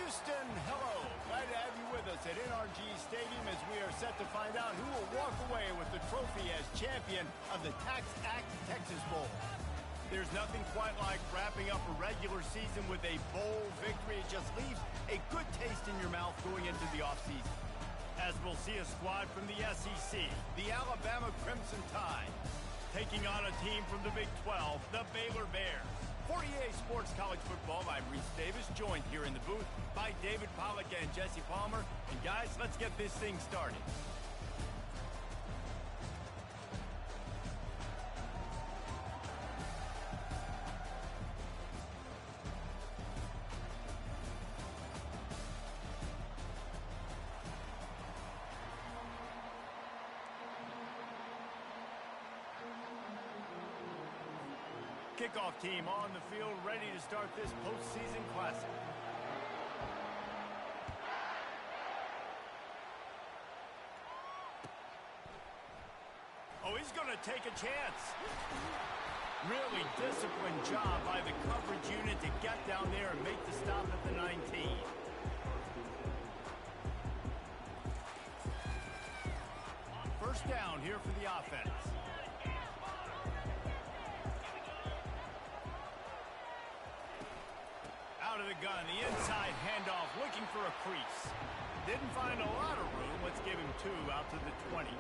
Houston, hello. Glad to have you with us at NRG Stadium as we are set to find out who will walk away with the trophy as champion of the Tax Act Texas Bowl. There's nothing quite like wrapping up a regular season with a bowl victory. It just leaves a good taste in your mouth going into the offseason. As we'll see a squad from the SEC, the Alabama Crimson Tide, taking on a team from the Big 12, the Baylor Bears. For EA Sports College Football, I'm Reese Davis, joined here in the booth by David Pollack and Jesse Palmer. And guys, let's get this thing started. Kickoff team on the field, ready to start this postseason classic. Oh, he's going to take a chance. Really disciplined job by the coverage unit to get down there and make the stop at the 19. First down here for the offense. Out of the gun, the inside handoff, looking for a crease. Didn't find a lot of room. Let's give him 2 out to the 20.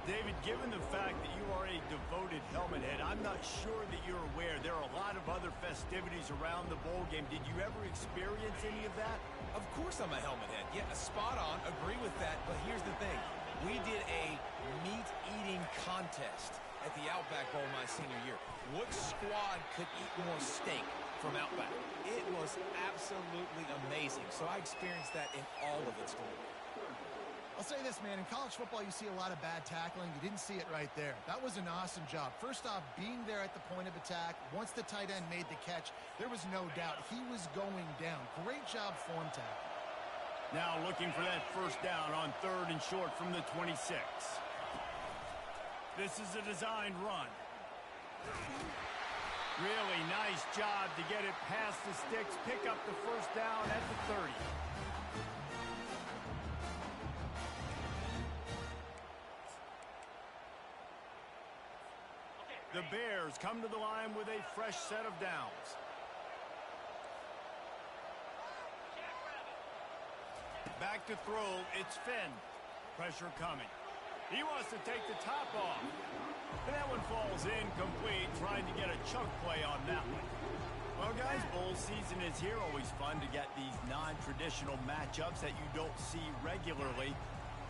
David, given the fact that you are a devoted helmet head, I'm not sure that you're aware there are a lot of other festivities around the bowl game. Did you ever experience any of that? Of course I'm a helmet head. Yeah, spot on. Agree with that. But here's the thing. We did a meat-eating contest at the Outback Bowl my senior year. Which squad could eat more steak from Outback? It was absolutely amazing. So I experienced that in all of its glory. I'll say this, man. In college football, you see a lot of bad tackling. You didn't see it right there. That was an awesome job. First off, being there at the point of attack. Once the tight end made the catch, there was no doubt he was going down. Great job form tackle. Now looking for that first down on 3rd and short from the 26. This is a designed run. Really nice job to get it past the sticks, pick up the first down at the 30. The Bears come to the line with a fresh set of downs. Back to throw, it's Finn. Pressure coming. He wants to take the top off. And that one falls incomplete, trying to get a chunk play on that one. Well, guys, bowl season is here. Always fun to get these non-traditional matchups that you don't see regularly.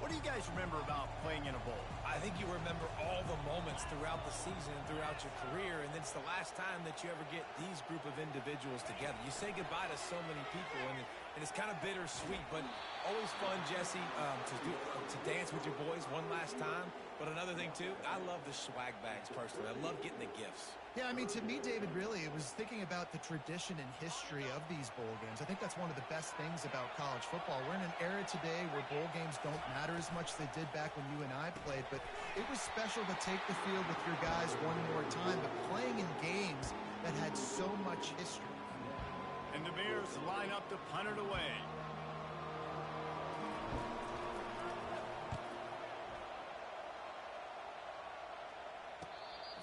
What do you guys remember about playing in a bowl? I think you remember all the moments throughout the season and throughout your career, and it's the last time that you ever get these group of individuals together. You say goodbye to so many people, and it's kind of bittersweet, but always fun, Jesse, to dance with your boys one last time. But another thing, too, I love the swag bags, personally. I love getting the gifts. Yeah, I mean, to me, David, really, it was thinking about the tradition and history of these bowl games. I think that's one of the best things about college football. We're in an era today where bowl games don't matter as much as they did back when you and I played, but it was special to take the field with your guys one more time, but playing in games that had so much history. And the Bears line up to punt it away.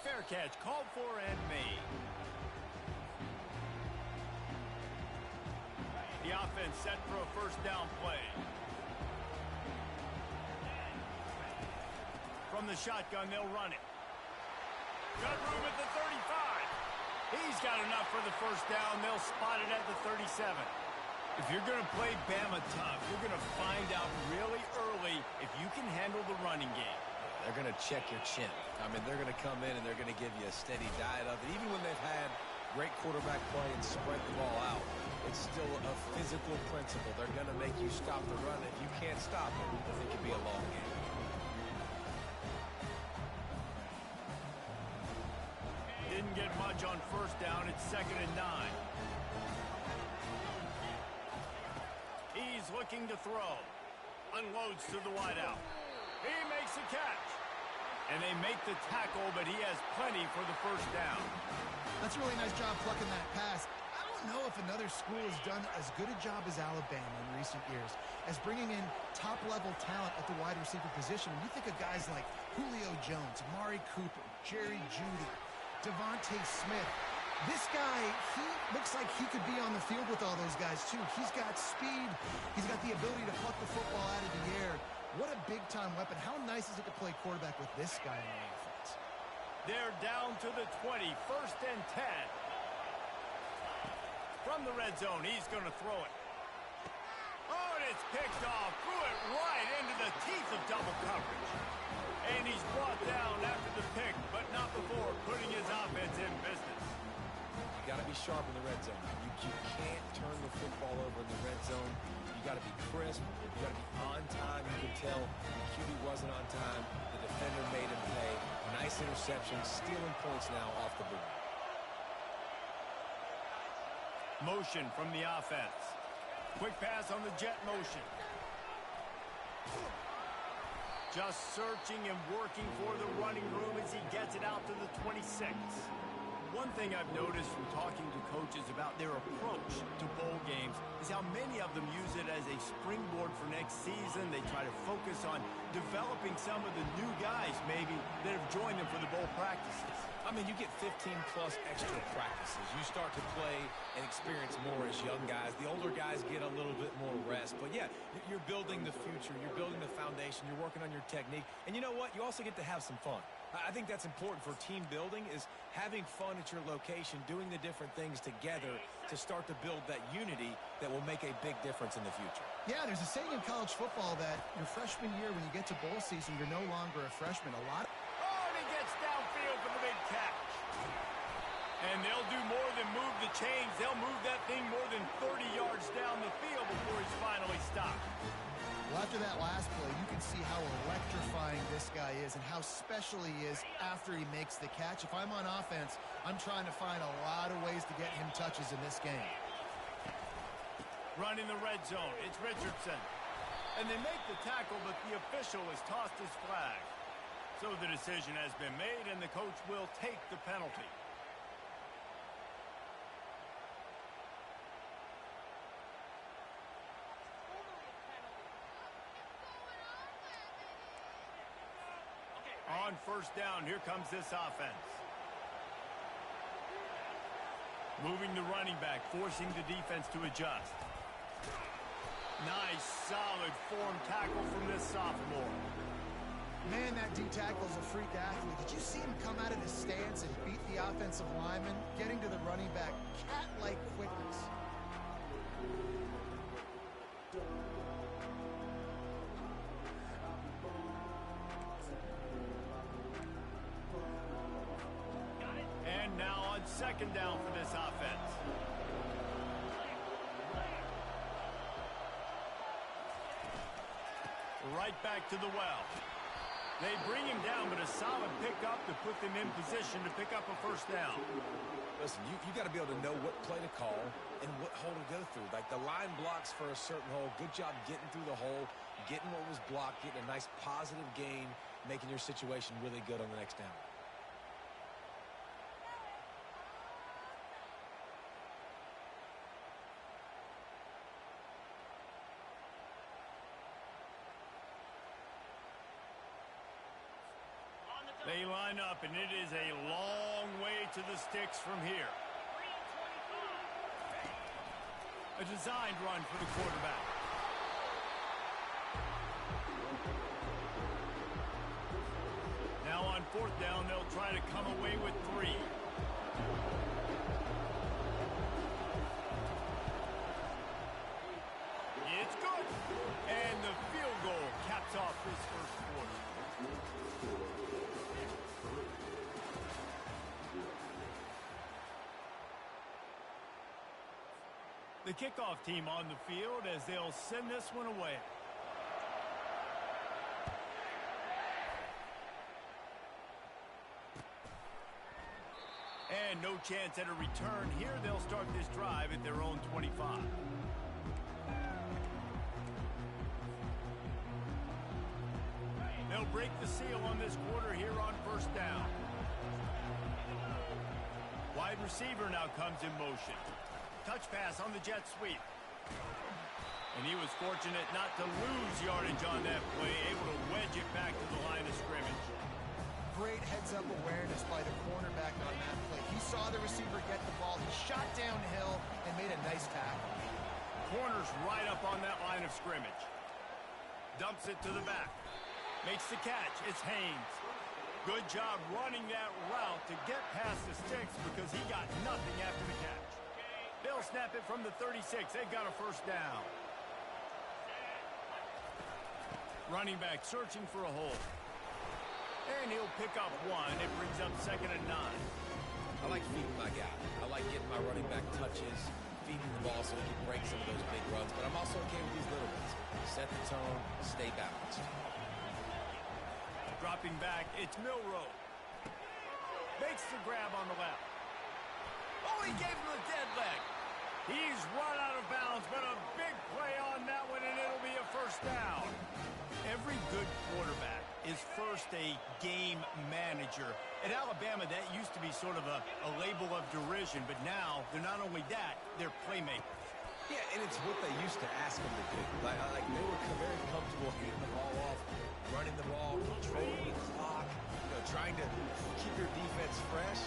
Fair catch, called for and made. The offense set for a first down play. From the shotgun, they'll run it. Got room at the 35. He's got enough for the first down. They'll spot it at the 37. If you're going to play Bama tough, you're going to find out really early if you can handle the running game. They're going to check your chin. I mean, they're going to come in and they're going to give you a steady diet of it. Even when they've had great quarterback play and spread the ball out, it's still a physical principle. They're going to make you stop the run. If you can't stop it, then it could be a long game. Didn't get much on first down. It's 2nd and 9. He's looking to throw. Unloads to the wideout. He makes a catch. And they make the tackle, but he has plenty for the first down. That's a really nice job plucking that pass. I don't don't know if another school has done as good a job as Alabama in recent years as bringing in top-level talent at the wide receiver position. When you think of guys like Julio Jones, Amari Cooper, Jerry Jeudy, Devontae Smith, this guy, he looks like he could be on the field with all those guys, too. He's got speed. He's got the ability to pluck the football out of the air. What a big-time weapon. How nice is it to play quarterback with this guy in the offense? They're down to the 20, 1st and 10. From the red zone, he's going to throw it. Oh, and it's picked off. Threw it right into the teeth of double coverage. And he's brought down after the pick, but not before putting his offense in business. You got to be sharp in the red zone. You can't turn the football over in the red zone. You got to be crisp. You got to be on time. You can tell the QB wasn't on time. The defender made him pay. Nice interception, stealing points now off the board. Motion from the offense. Quick pass on the jet motion. Just searching and working for the running room as he gets it out to the 26. One thing I've noticed from talking to coaches about their approach to bowl games is how many of them use it as a springboard for next season. They try to focus on developing some of the new guys maybe that have joined them for the bowl practices. I mean, you get 15-plus extra practices. You start to play and experience more as young guys. The older guys get a little bit more rest. But, yeah, you're building the future. You're building the foundation. You're working on your technique. And you know what? You also get to have some fun. I think that's important for team building is having fun at your location, doing the different things together to start to build that unity that will make a big difference in the future. Yeah, there's a saying in college football that your freshman year, when you get to bowl season, you're no longer a freshman. Oh, and he gets downfield for the big catch. And they'll do more than move the chains. They'll move that thing more than 30 yards down the field before he's finally stopped. Well, after that last play, you can see how electrifying this guy is and how special he is after he makes the catch. If I'm on offense, I'm trying to find a lot of ways to get him touches in this game. Running the red zone, it's Richardson. And they make the tackle, but the official has tossed his flag. So the decision has been made, and the coach will take the penalty. On 1st down, here comes this offense. Moving the running back, forcing the defense to adjust. Nice, solid form tackle from this sophomore. Man, that D-tackle is a freak athlete. Did you see him come out of his stance and beat the offensive lineman, getting to the running back? Cat-like quickness. And now on 2nd down for this offense. Right back to the well. They bring him down, but a solid pickup to put them in position to pick up a 1st down. Listen, you got to be able to know what play to call and what hole to go through. Like the line blocks for a certain hole. Good job getting through the hole, getting what was blocked, getting a nice positive gain, making your situation really good on the next down. They line up, and it is a long way to the sticks from here. A designed run for the quarterback. Now on 4th down, they'll try to come away with 3. It's good. And the field goal caps off this 1st quarter. The kickoff team on the field as they'll send this one away. And no chance at a return here. They'll start this drive at their own 25. They'll break the seal on this quarter here on 1st down. Wide receiver now comes in motion. touch pass on the jet sweep. And he was fortunate not to lose yardage on that play, able to wedge it back to the line of scrimmage. Great heads-up awareness by the cornerback on that play. He saw the receiver get the ball. He shot downhill and made a nice tackle. Corner's right up on that line of scrimmage. Dumps it to the back. Makes the catch. It's Haynes. Good job running that route to get past the sticks because he got nothing after the catch. They'll snap it from the 36. They've got a first down. Running back searching for a hole. And he'll pick up one. It brings up 2nd and 9. I like feeding my guy. I like getting my running back touches, feeding the ball so he can break some of those big runs. But I'm also okay with these little ones. Set the tone, stay balanced. Dropping back, it's Milroe. Makes the grab on the left. Oh, he gave him the dead leg. He's run out of bounds, but a big play on that one, and it'll be a first down. Every good quarterback is first a game manager. At Alabama, that used to be sort of a label of derision, but now they're not only that, they're playmakers. Yeah, and it's what they used to ask them to do. Like they were very comfortable handing the ball off, running the ball, controlling the clock, trying to keep your defense fresh.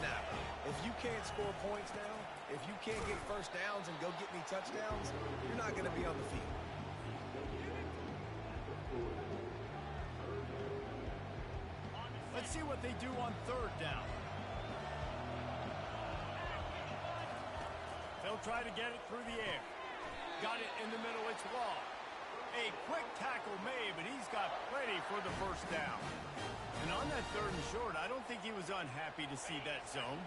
Now, if you can't score points now, if you can't get first downs and go get me touchdowns, you're not going to be on the field. Let's see what they do on 3rd down. They'll try to get it through the air. Got it in the middle, it's Law. A quick tackle made, but he's got plenty for the first down. And on that 3rd and short, I don't think he was unhappy to see that zone.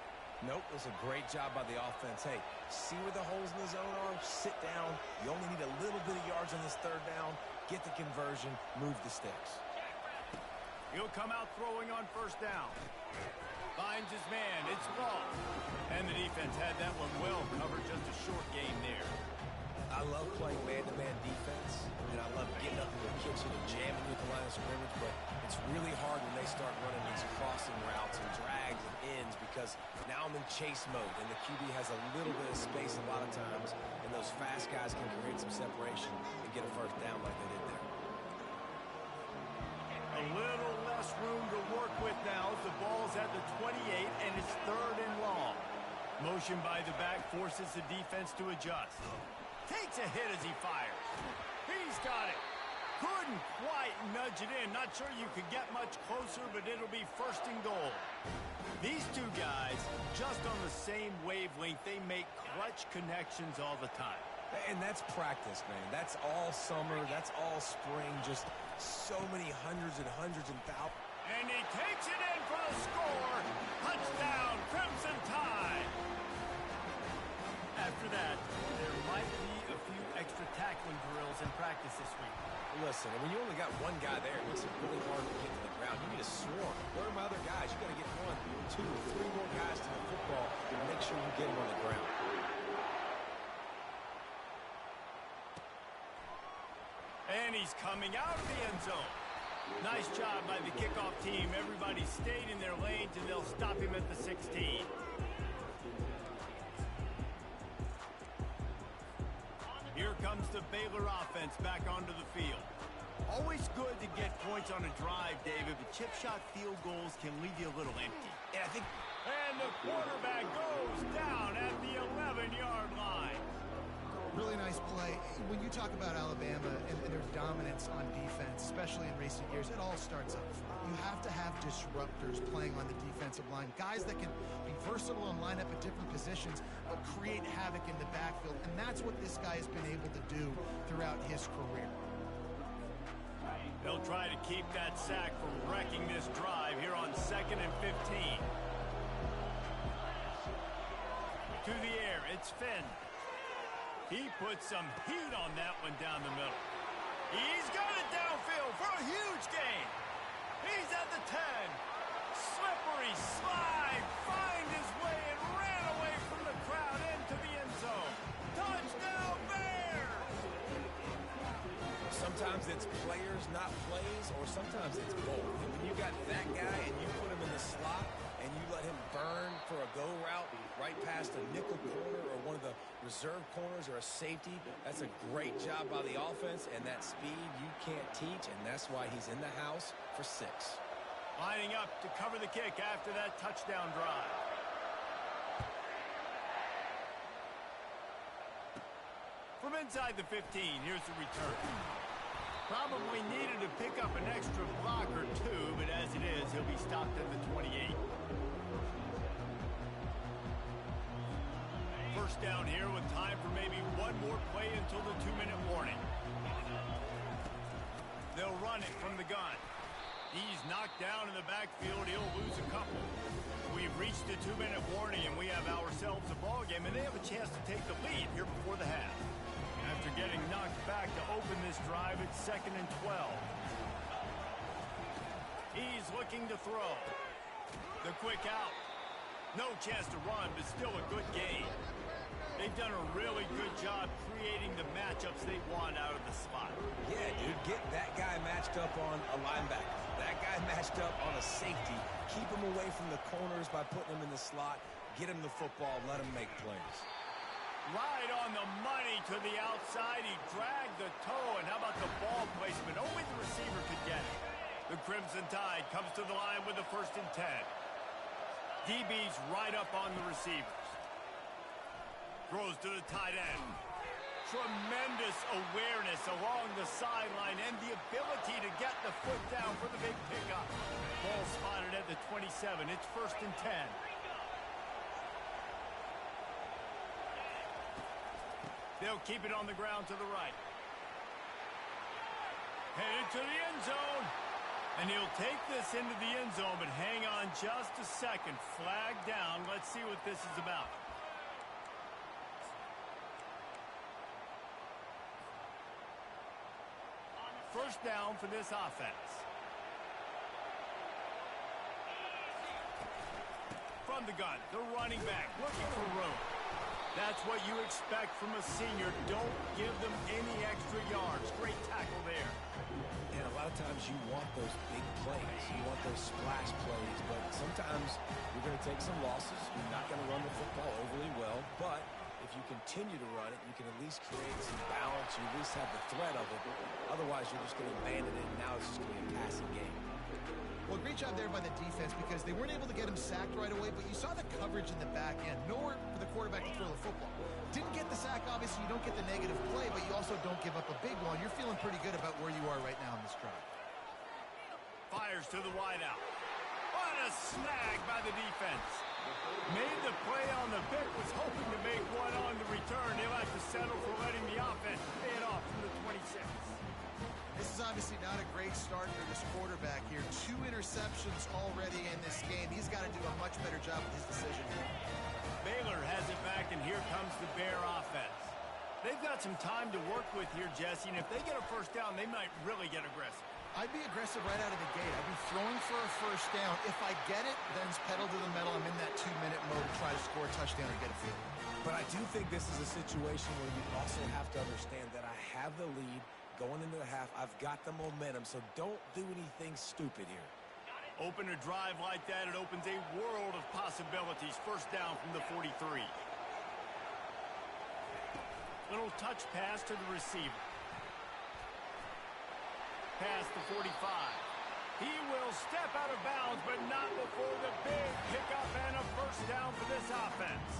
Nope, it was a great job by the offense. Hey, see where the holes in the zone are? Sit down. You only need a little bit of yards on this 3rd down. Get the conversion, move the sticks. He'll come out throwing on first down. Finds his man. It's Law. And the defense had that one well covered. Just a short game there. I love playing man-to-man defense, and I love getting up in the kitchen and jamming with the line of scrimmage, but it's really hard when they start running these crossing routes and drags and ends because now I'm in chase mode, and the QB has a little bit of space a lot of times, and those fast guys can create some separation and get a first down like they did there. A little less room to work with now as the ball's at the 28, and it's 3rd and long. Motion by the back forces the defense to adjust. Takes a hit as he fires. He's got it. Couldn't quite nudge it in. Not sure you could get much closer, but it'll be 1st and goal. These two guys, just on the same wavelength, they make clutch connections all the time. And that's practice, man. That's all summer. That's all spring. Just so many hundreds and thousands. And he takes it in for the score. Touchdown, Crimson Tide. After that, there might be a few extra tackling drills in practice this week. Listen, when you only got one guy there, it makes it really hard to get to the ground. You need a swarm. Where are my other guys? You got to get 1, 2, 3 more guys to the football and make sure you get them on the ground. And he's coming out of the end zone. Nice job by the kickoff team. Everybody stayed in their lanes, and they'll stop him at the 16. Here comes the Baylor offense back onto the field. Always good to get points on a drive, David, but chip shot field goals can leave you a little empty. And the quarterback goes down at the 11-yard line. Really nice play. When you talk about Alabama and their dominance on defense, especially in recent years, it all starts up front. You have to have disruptors playing on the defensive line, guys that can be versatile and line up at different positions, but create havoc in the backfield, and that's what this guy has been able to do throughout his career. They'll try to keep that sack from wrecking this drive here on 2nd and 15. To the air, it's Finn. He puts some heat on that one down the middle. He's got it downfield for a huge gain. He's at the 10. Slippery slide. Find his way and ran away from the crowd into the end zone. Touchdown Bears! Sometimes it's players, not plays, or sometimes it's both. And when you got that guy and you put him in the slot and you let him burn for a go route right past a nickel corner or one of the reserve corners or a safety. That's a great job by the offense, and that speed you can't teach, and that's why he's in the house for 6. Lining up to cover the kick after that touchdown drive. From inside the 15, here's the return. Probably needed to pick up an extra block or 2, but as it is, he'll be stopped at the 28. First down here with time for maybe one more play until the 2-minute warning. They'll run it from the gun. He's knocked down in the backfield. He'll lose a couple. We've reached the 2-minute warning, and we have ourselves a ball game, and they have a chance to take the lead here before the half. After getting knocked back to open this drive, it's 2nd and 12. He's looking to throw. The quick out. No chance to run, but still a good gain. They've done a really good job creating the matchups they want out of the slot. Yeah, dude, get that guy matched up on a linebacker. That guy matched up on a safety. Keep him away from the corners by putting him in the slot. Get him the football. Let him make plays. Right on the money to the outside. He dragged the toe, and how about the ball placement? Only the receiver could get it. The Crimson Tide comes to the line with the 1st and 10. DB's right up on the receivers. Throws to the tight end. Tremendous awareness along the sideline and the ability to get the foot down for the big pickup. Ball spotted at the 27. It's 1st and 10. They'll keep it on the ground to the right. Headed to the end zone. And he'll take this into the end zone, but hang on just a second. Flag down. Let's see what this is about. First down for this offense. From the gun, the running back looking for room. That's what you expect from a senior. Don't give them any extra yards. Great tackle there. And a lot of times you want those big plays. You want those splash plays, but sometimes you're going to take some losses. You're not going to run the football overly well, but if you continue to run it, you can at least create some balance. You at least have the threat of it. Otherwise, you're just going to abandon it, and now it's just going to be a passing game. Well, great job there by the defense because they weren't able to get him sacked right away, but you saw the coverage in the back end. Nowhere for the quarterback to throw the football. Didn't get the sack, obviously. You don't get the negative play, but you also don't give up a big one. You're feeling pretty good about where you are right now in this drive. Fires to the wideout. What a snag by the defense. Made the play on the pick, was hoping to make one on the return. He'll have to settle for letting the offense pay it off from the 26. This is obviously not a great start for this quarterback here. 2 interceptions already in this game. He's got to do a much better job with his decision here. Baylor has it back, and here comes the Bear offense. They've got some time to work with here, Jesse, and if they get a first down, they might really get aggressive. I'd be aggressive right out of the gate. I'd be throwing for a first down. If I get it, then it's pedal to the metal. I'm in that 2-minute mode to try to score a touchdown or get a field. But I do think this is a situation where you also have to understand that I have the lead going into the half. I've got the momentum, so don't do anything stupid here. Open a drive like that, it opens a world of possibilities. First down from the 43. Little touch pass to the receiver. Past the 45. He will step out of bounds, but not before the big pickup and a first down for this offense.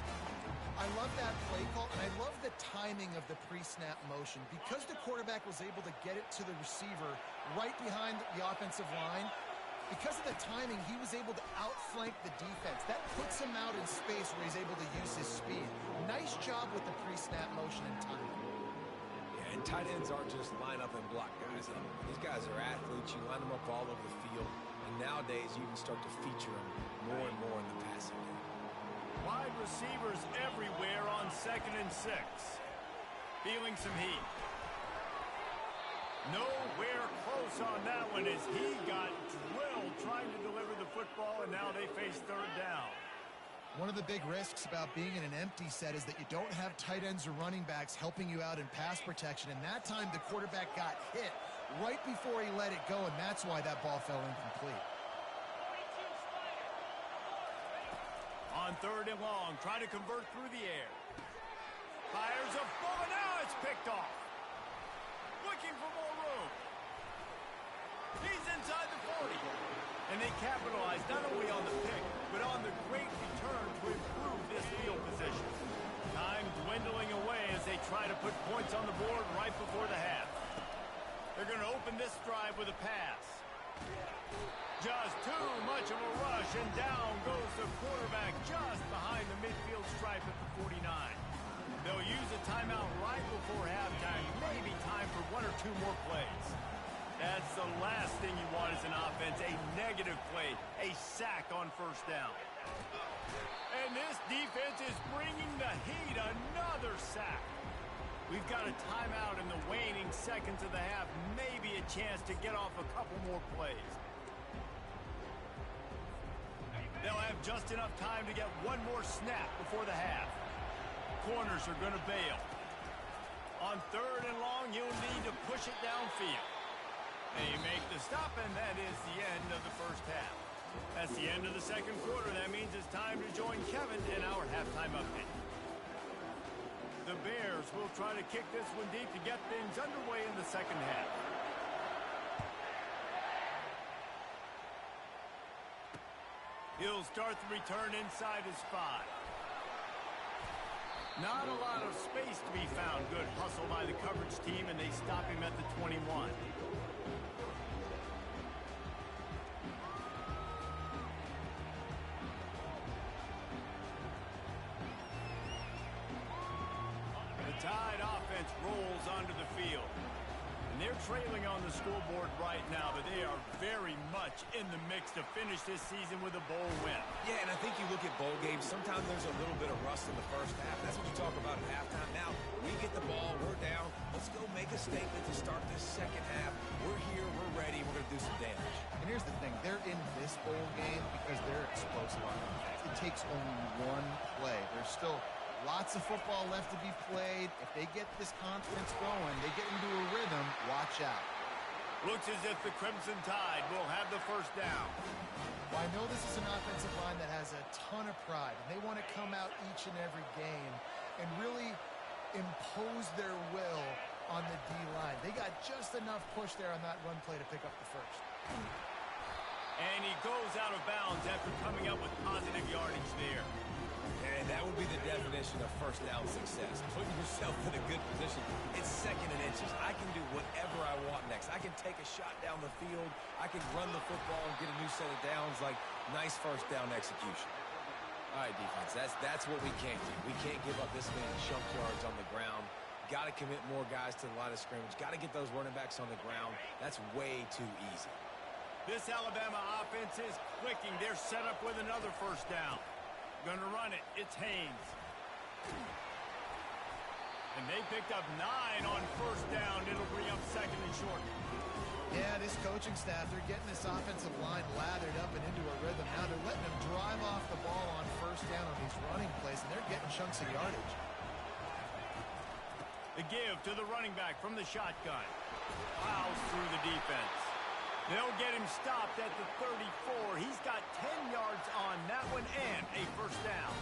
I love that play call, and I love the timing of the pre-snap motion. Because the quarterback was able to get it to the receiver right behind the offensive line, because of the timing, he was able to outflank the defense. That puts him out in space where he's able to use his speed. Nice job with the pre-snap motion and timing. And tight ends aren't just line up and block guys up. These guys are athletes. You line them up all over the field. And nowadays, you can start to feature them more and more in the passing game. Wide receivers everywhere on 2nd and 6. Feeling some heat. Nowhere close on that one as he got drilled trying to deliver the football, and now they face 3rd down. One of the big risks about being in an empty set is that you don't have tight ends or running backs helping you out in pass protection. And that time, the quarterback got hit right before he let it go, and that's why that ball fell incomplete. On On 3rd and long, trying to convert through the air. Fires a ball, and now it's picked off. Looking for more room. He's inside the 40. And they capitalize not only on the pick, but on the great return to improve this field position. Time dwindling away as they try to put points on the board right before the half. They're going to open this drive with a pass. Just too much of a rush, and down goes the quarterback just behind the midfield stripe at the 49. They'll use a timeout right before halftime. Maybe time for 1 or 2 more plays. That's the last thing you want as an offense, a negative play, a sack on 1st down. And this defense is bringing the heat, another sack. We've got a timeout in the waning seconds of the half, maybe a chance to get off a couple more plays. They'll have just enough time to get 1 more snap before the half. Corners are going to bail. On 3rd and long, you'll need to push it downfield. They make the stop, and that is the end of the 1st half. That's the end of the 2nd quarter. That means it's time to join Kevin in our halftime update. The Bears will try to kick this one deep to get things underway in the 2nd half. He'll start the return inside his 5. Not a lot of space to be found. Good hustle by the coverage team, and they stop him at the 21. The Tide offense rolls onto the field. And they're trailing on the scoreboard right now, but they are very much in the mix to finish this season with a bowl win. Yeah, and I think you look at bowl games, sometimes there's a little bit of rust in the 1st half. That's what you talk about at halftime. Now, we get the ball, we're down. Let's go make a statement to start this 2nd half. We're here, we're ready, we're going to do some damage. And here's the thing. They're in this bowl game because they're explosive on offense. It takes only 1 play. There's still lots of football left to be played. If they get this confidence going, they get into a rhythm, watch out. Looks as if the Crimson Tide will have the 1st down. Well, I know this is an offensive line that has a ton of pride, and they want to come out each and every game and really impose their will on the D-line. They got just enough push there on that run play to pick up the 1st. And he goes out of bounds after coming up with positive yardage there. And that would be the definition of 1st down success. Putting yourself in a good position. It's 2nd and inches. I can do whatever I want next. I can take a shot down the field. I can run the football and get a new set of downs. Like, nice 1st down execution. All right, defense, that's what we can't do. We can't give up this many chunk yards on the ground. Got to commit more guys to the line of scrimmage. Got to get those running backs on the ground. That's way too easy. This Alabama offense is clicking. They're set up with another 1st down. Gonna run it. It's Haynes. And they picked up 9 on 1st down. It'll bring up 2nd and short. Yeah, this coaching staff, they're getting this offensive line lathered up and into a rhythm. Now they're letting them drive off the ball on 1st down on these running plays, and they're getting chunks of yardage. The give to the running back from the shotgun. Plows through the defense. They'll get him stopped at the 34. He's got 10 yards on that one and a 1st down.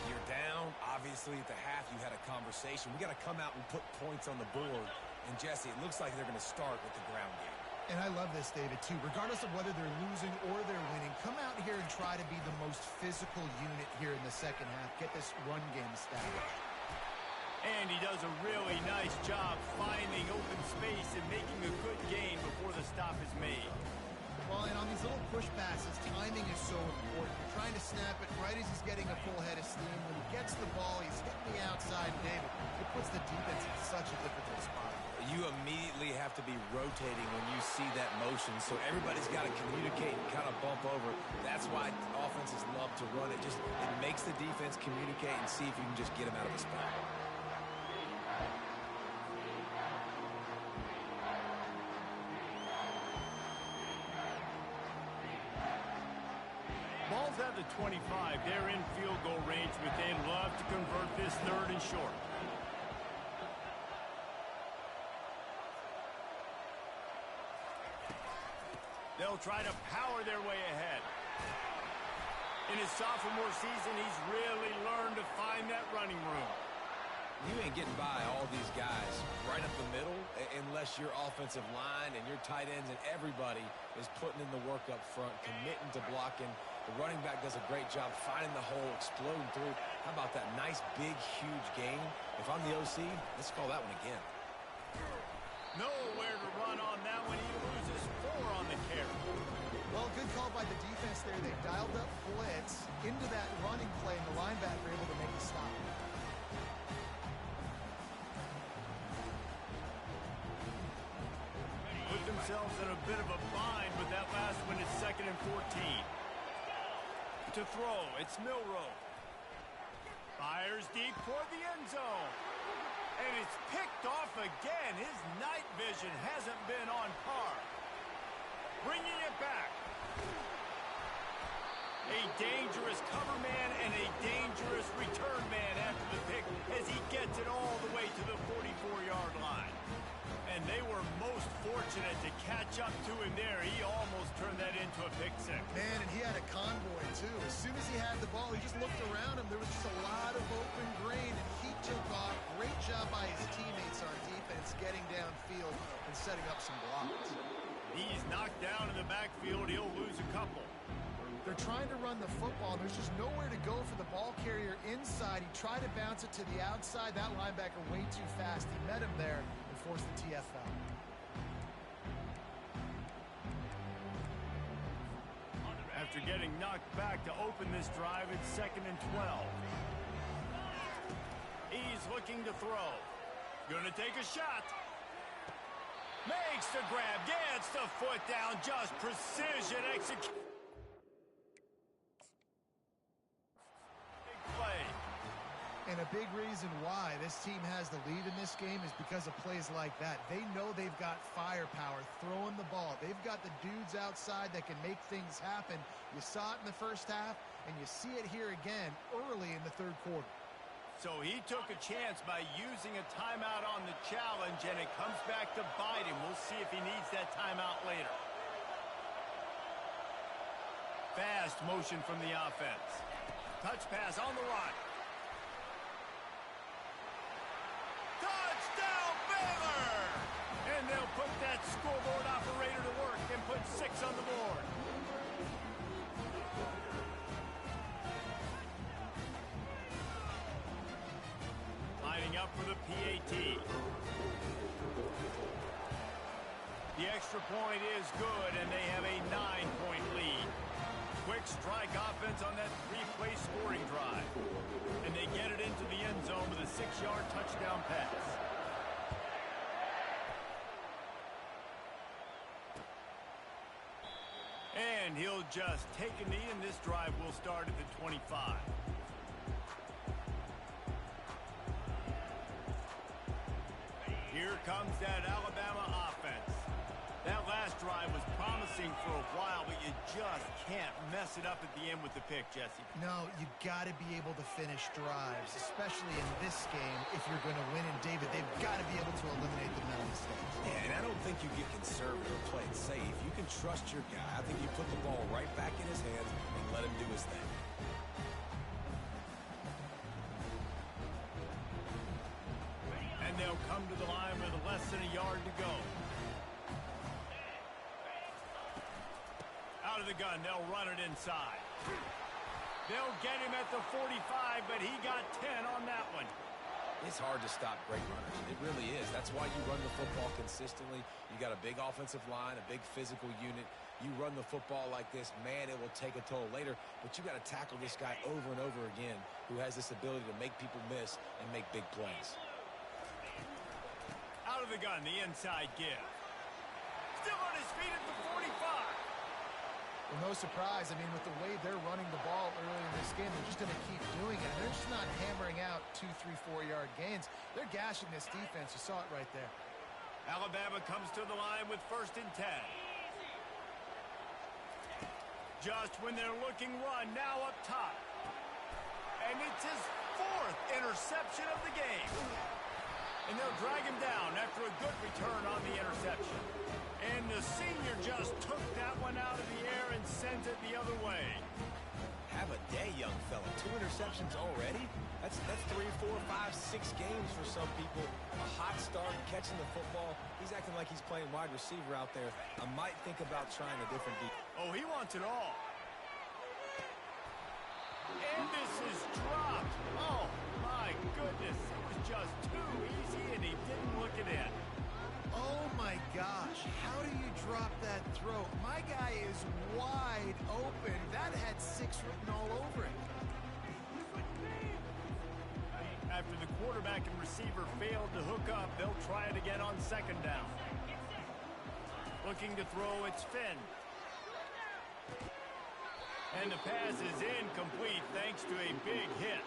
You're down. Obviously, at the half, you had a conversation. We got to come out and put points on the board. And, Jesse, it looks like they're going to start with the ground game. And I love this, David, too. Regardless of whether they're losing or they're winning, come out here and try to be the most physical unit here in the 2nd half. Get this run game established. And he does a really nice job finding open space and making a good gain before the stop is made. Well, and on these little push passes, timing is so important. You're trying to snap it right as he's getting a full head of steam. When he gets the ball, he's hitting the outside. David, it puts the defense in such a difficult spot. You immediately have to be rotating when you see that motion, so everybody's got to communicate and kind of bump over. That's why offenses love to run it. It makes the defense communicate and see if you can just get them out of the spot. Ball's at the 25. They're in field goal range, but they'd love to convert this 3rd and short. They'll try to power their way ahead. In his sophomore season, he's really learned to find that running room. You ain't getting by all these guys right up the middle unless your offensive line and your tight ends and everybody is putting in the work up front, committing to blocking. The running back does a great job finding the hole, exploding through. How about that nice, big, huge gain? If I'm the OC, let's call that one again. Nowhere to run on that one. He loses 4 on the carry. Well, good call by the defense there. They dialed up blitz into that running play, and the linebacker able to make a stop. Put themselves in a bit of a bind with that last one. It's 2nd and 14. To throw, it's Milroe. Fires deep toward the end zone. And it's picked off again. His night vision hasn't been on par. Bringing it back. A dangerous cover man and a dangerous return man after the pick as he gets it all the way to the 44-yard line. And they were most fortunate to catch up to him there. He almost turned that into a pick six. Man, and he had a convoy, too. As soon as he had the ball, he just looked around him. There was just a lot of open green, and he took off. Great job by his teammates on defense getting downfield and setting up some blocks. He's knocked down in the backfield. He'll lose a couple. They're trying to run the football. There's just nowhere to go for the ball carrier inside. He tried to bounce it to the outside. That linebacker way too fast. He met him there and forced the TFL. After getting knocked back to open this drive, it's 2nd and 12. He's looking to throw. Gonna take a shot. Makes the grab. Gets the foot down. Just precision execution. And a big reason why this team has the lead in this game is because of plays like that. They know they've got firepower throwing the ball. They've got the dudes outside that can make things happen. You saw it in the first half, and you see it here again early in the third quarter. So he took a chance by using a timeout on the challenge, and it comes back to bite him. We'll see if he needs that timeout later. Fast motion from the offense. Touch pass on the run. Touchdown, Baylor! And they'll put that scoreboard operator to work and put 6 on the board. Lining up for the PAT. The extra point is good, and they have a 9-point lead. Quick strike offense on that 3-play scoring drive. And they get it into the end zone with a 6-yard touchdown pass. And he'll just take a knee, and this drive will start at the 25. Here comes that Alabama offense. That last drive was promising for a while, but you just can't mess it up at the end with the pick, Jesse. No, you got to be able to finish drives, especially in this game if you're going to win. And, David, they've got to be able to eliminate the mental mistakes. Yeah, and I don't think you get conservative or play it safe. You can trust your guy. I think you put the ball right back in his hands and let him do his thing. And they'll come to the line with less than a yard to go. Out of the gun, they'll run it inside. They'll get him at the 45, but he got 10 on that one. It's hard to stop great runners. It really is. That's why you run the football consistently. You got a big offensive line, a big physical unit. You run the football like this, man, it will take a toll later, but you got to tackle this guy over and over again who has this ability to make people miss and make big plays. Out of the gun, the inside give. Still on his feet at the 45. Well, no surprise. I mean, with the way they're running the ball early in this game, they're just going to keep doing it. They're just not hammering out 2, 3, 4-yard gains. They're gashing this defense. You saw it right there. Alabama comes to the line with 1st and 10. Just when they're looking run, now up top. And it's his 4th interception of the game. And they'll drag him down after a good return on the interception. And the senior just took that one out of the air and sent it the other way. Have a day, young fella. 2 interceptions already? That's 3, 4, 5, 6 games for some people. A hot start, catching the football. He's acting like he's playing wide receiver out there. I might think about trying a different defense. Oh, he wants it all. And this is dropped. Oh, my goodness. It was just too easy, and he didn't look it in. Oh, my gosh. How do you drop that throw? My guy is wide open. That had 6 written all over it. After the quarterback and receiver failed to hook up, they'll try it again on 2nd down. Looking to throw, it's Finn. And the pass is incomplete thanks to a big hit.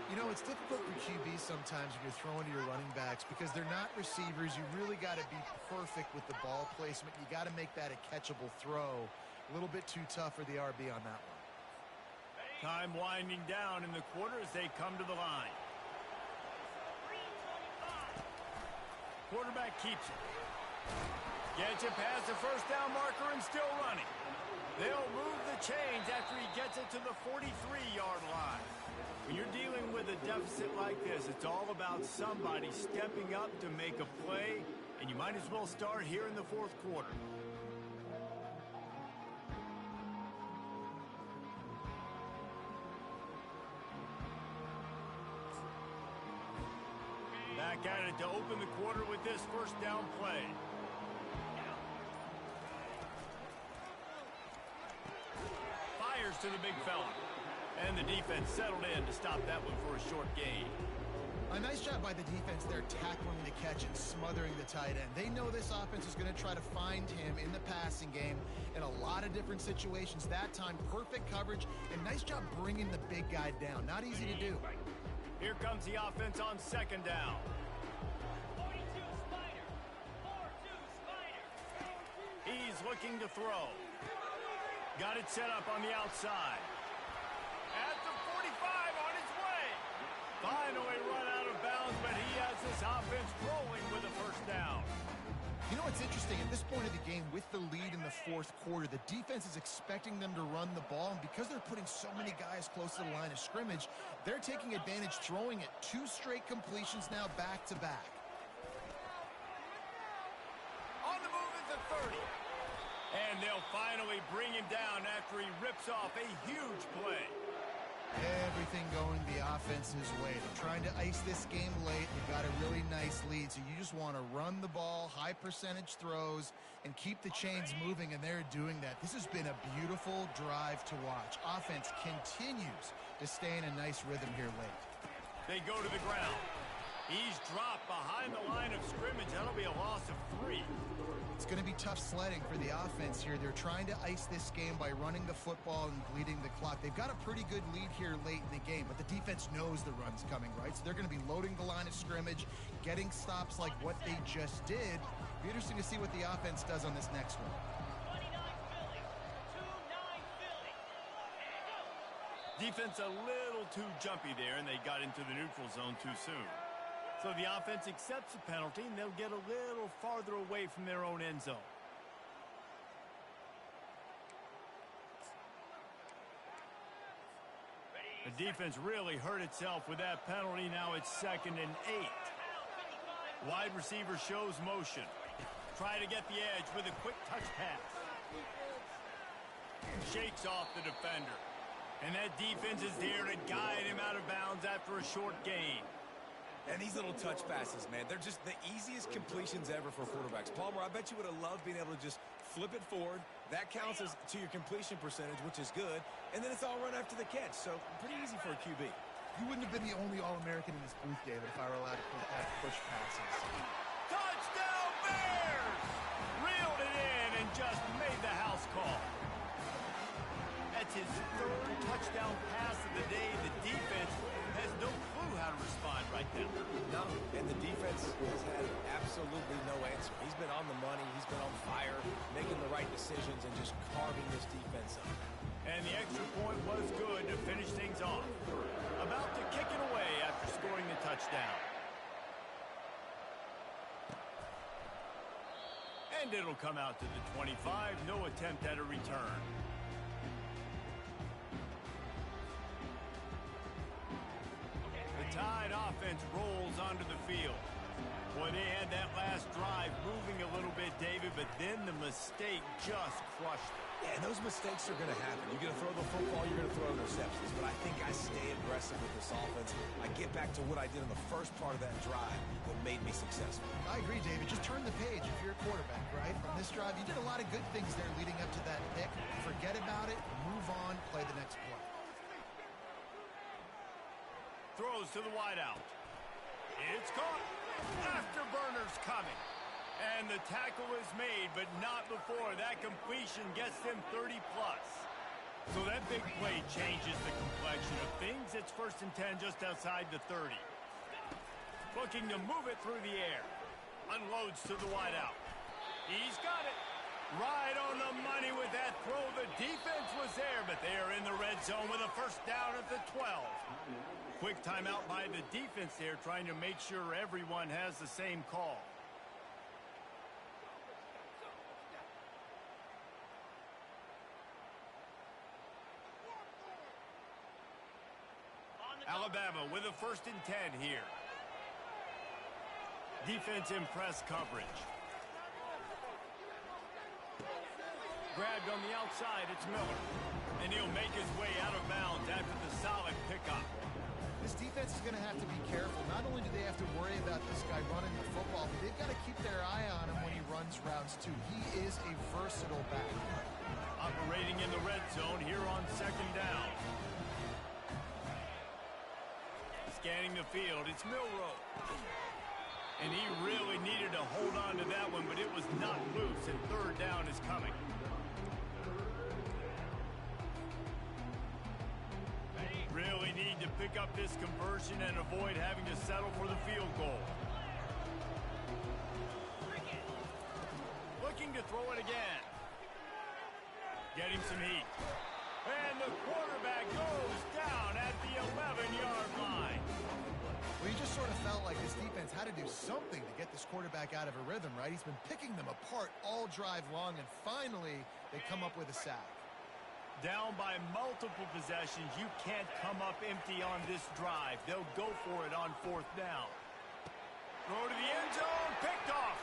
You know, it's difficult for QB sometimes when you're throwing to your running backs because they're not receivers. You really got to be perfect with the ball placement. You got to make that a catchable throw. A little bit too tough for the RB on that one. Time winding down in the quarter as they come to the line. Quarterback keeps it. Gets it past the 1st down marker and still running. They'll move the chains after he gets it to the 43-yard line. When you're dealing with a deficit like this, it's all about somebody stepping up to make a play, and you might as well start here in the 4th quarter. Back at it to open the quarter with this 1st down play. Fires to the big fella. And the defense settled in to stop that one for a short gain. A nice job by the defense there tackling the catch and smothering the tight end. They know this offense is going to try to find him in the passing game in a lot of different situations. That time, perfect coverage, and nice job bringing the big guy down. Not easy to do. Here comes the offense on 2nd down. He's looking to throw. Got it set up on the outside. At the 45 on his way. Finally run out of bounds, but he has this offense rolling with a 1st down. You know what's interesting? At this point of the game, with the lead in the 4th quarter, the defense is expecting them to run the ball, and because they're putting so many guys close to the line of scrimmage, they're taking advantage, throwing it. 2 straight completions now back-to-back. On the move at the 30. And they'll finally bring him down after he rips off a huge play. Everything going the offense's way. They're trying to ice this game late. They've got a really nice lead, so you just want to run the ball, high percentage throws, and keep the chains moving, and they're doing that. This has been a beautiful drive to watch. Offense continues to stay in a nice rhythm here late. They go to the ground. He's dropped behind the line of scrimmage. That'll be a loss of 3. It's going to be tough sledding for the offense here. They're trying to ice this game by running the football and bleeding the clock. They've got a pretty good lead here late in the game, but the defense knows the run's coming, right? So they're going to be loading the line of scrimmage, getting stops like what they just did. Be interesting to see what the offense does on this next one. Defense a little too jumpy there, and they got into the neutral zone too soon. So the offense accepts the penalty, and they'll get a little farther away from their own end zone. The defense really hurt itself with that penalty. Now it's 2nd and 8. Wide receiver shows motion. Try to get the edge with a quick touch pass. Shakes off the defender. And that defense is there to guide him out of bounds after a short gain. And these little touch passes, man, they're just the easiest completions ever for quarterbacks. Palmer, I bet you would have loved being able to just flip it forward. That counts as to your completion percentage, which is good. And then it's all run after the catch. So pretty easy for a QB. You wouldn't have been the only All-American in this booth, David, if I were allowed to push passes. Touchdown Bears! Reeled it in and just made the house call. That's his 3rd touchdown pass of the day. The defense has no clue how to respond right now. No, and the defense has had absolutely no answer. He's been on the money. He's been on fire, making the right decisions and just carving this defense up. And the extra point was good to finish things off. About to kick it away after scoring the touchdown. And it'll come out to the 25. No attempt at a return. offense rolls onto the field. Boy, they had that last drive moving a little bit, David, but then the mistake just crushed them. Yeah, and those mistakes are going to happen. You're going to throw the football, you're going to throw interceptions. But I think I stay aggressive with this offense. I get back to what I did in the first part of that drive that made me successful. I agree, David. Just turn the page if you're a quarterback, right? On this drive, you did a lot of good things there leading up to that pick. Forget about it, move on, play the next play. Throws to the wideout. It's caught. Afterburner's coming. And the tackle is made, but not before. That completion gets them 30-plus. So that big play changes the complexion of things. It's 1st and 10 just outside the 30. Looking to move it through the air. Unloads to the wideout. He's got it. Right on the money with that throw. The defense was there, but they are in the red zone with a 1st down at the 12. Quick timeout by the defense there, trying to make sure everyone has the same call. Alabama with a 1st and 10 here. Defense in press coverage. Grabbed on the outside, it's Miller. And he'll make his way out of bounds after the solid pickup. This defense is going to have to be careful. Not only do they have to worry about this guy running the football, but they've got to keep their eye on him when he runs routes too. He is a versatile back. Operating in the red zone here on 2nd down. Scanning the field, it's Milroe. And he really needed to hold on to that one, but it was not loose, and 3rd down is coming. Really need to pick up this conversion and avoid having to settle for the field goal. Looking to throw it again. Getting some heat. And the quarterback goes down at the 11-yard line. Well, you just sort of felt like this defense had to do something to get this quarterback out of a rhythm, right? He's been picking them apart all drive long, and finally they come up with a sack. Down by multiple possessions, you can't come up empty on this drive. They'll go for it on 4th down. Throw to the end zone, picked off.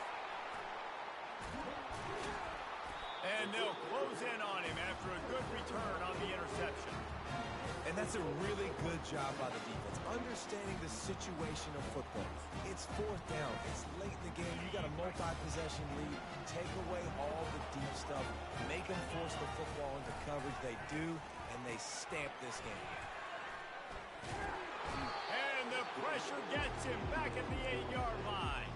And they'll close in on him after a good return on the interception. And that's a really good job by the defense, understanding the situation of football. It's 4th down. It's late in the game. You got a multi-possession lead. Take away all the deep stuff. Make them force the football into coverage. They do, and they stamp this game. And the pressure gets him back at the 8-yard line.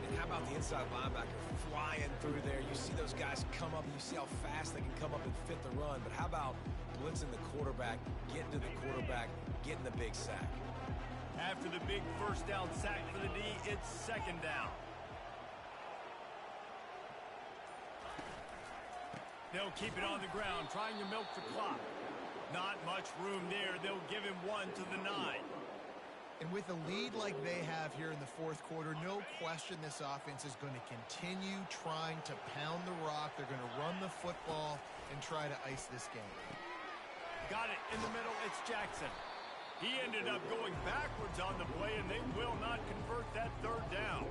And how about the inside linebacker flying through there? You see those guys come up, and you see how fast they can come up and fit the run. But how about blitzing the quarterback, getting to the quarterback, getting the big sack? After the big 1st down sack for the D, it's 2nd down. They'll keep it on the ground, trying to milk the clock. Not much room there. They'll give him 1 to the 9. And with a lead like they have here in the 4th quarter, no question this offense is going to continue trying to pound the rock. They're going to run the football and try to ice this game. Got it in the middle. It's Jackson. He ended up going backwards on the play, and they will not convert that 3rd down.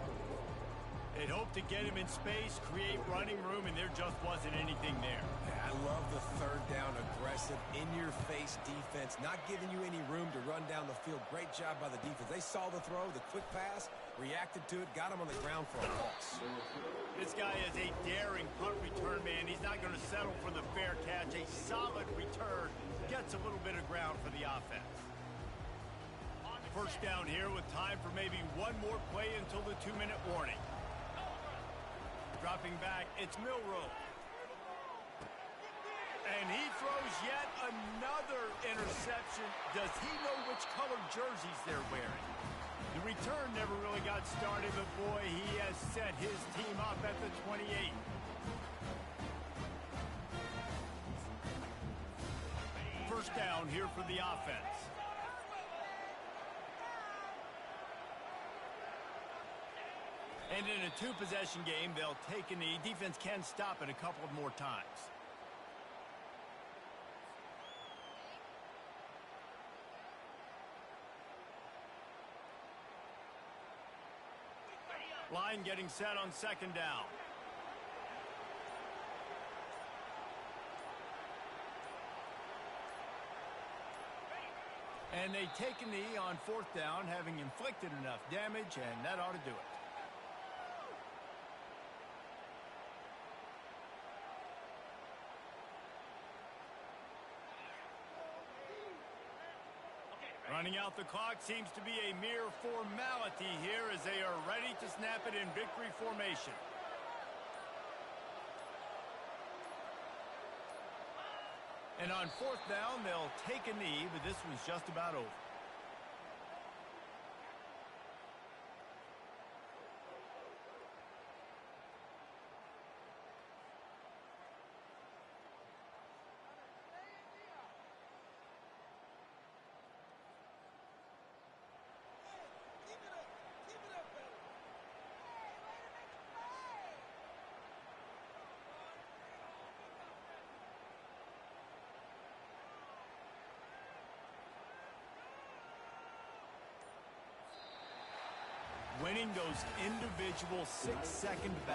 They'd hoped to get him in space, create running room, and there just wasn't anything there. Yeah, I love the 3rd down aggressive, in-your-face defense, not giving you any room to run down the field. Great job by the defense. They saw the throw, the quick pass, reacted to it, got him on the ground for a loss. This guy is a daring punt return man. He's not going to settle for the fair catch. A solid return gets a little bit of ground for the offense. 1st down here with time for maybe one more play until the 2-minute warning. Dropping back, it's Milroe. And he throws yet another interception. Does he know which color jerseys they're wearing? The return never really got started, but boy, he has set his team up at the 28. First down here for the offense. And in a 2-possession game, they'll take a knee. Defense can stop it a couple of more times. Line getting set on second down. And they take a knee on fourth down, having inflicted enough damage, and that ought to do it. Running out the clock seems to be a mere formality here as they are ready to snap it in victory formation. And on fourth down, they'll take a knee, but this one's just about over. Winning those individual 6-second battles.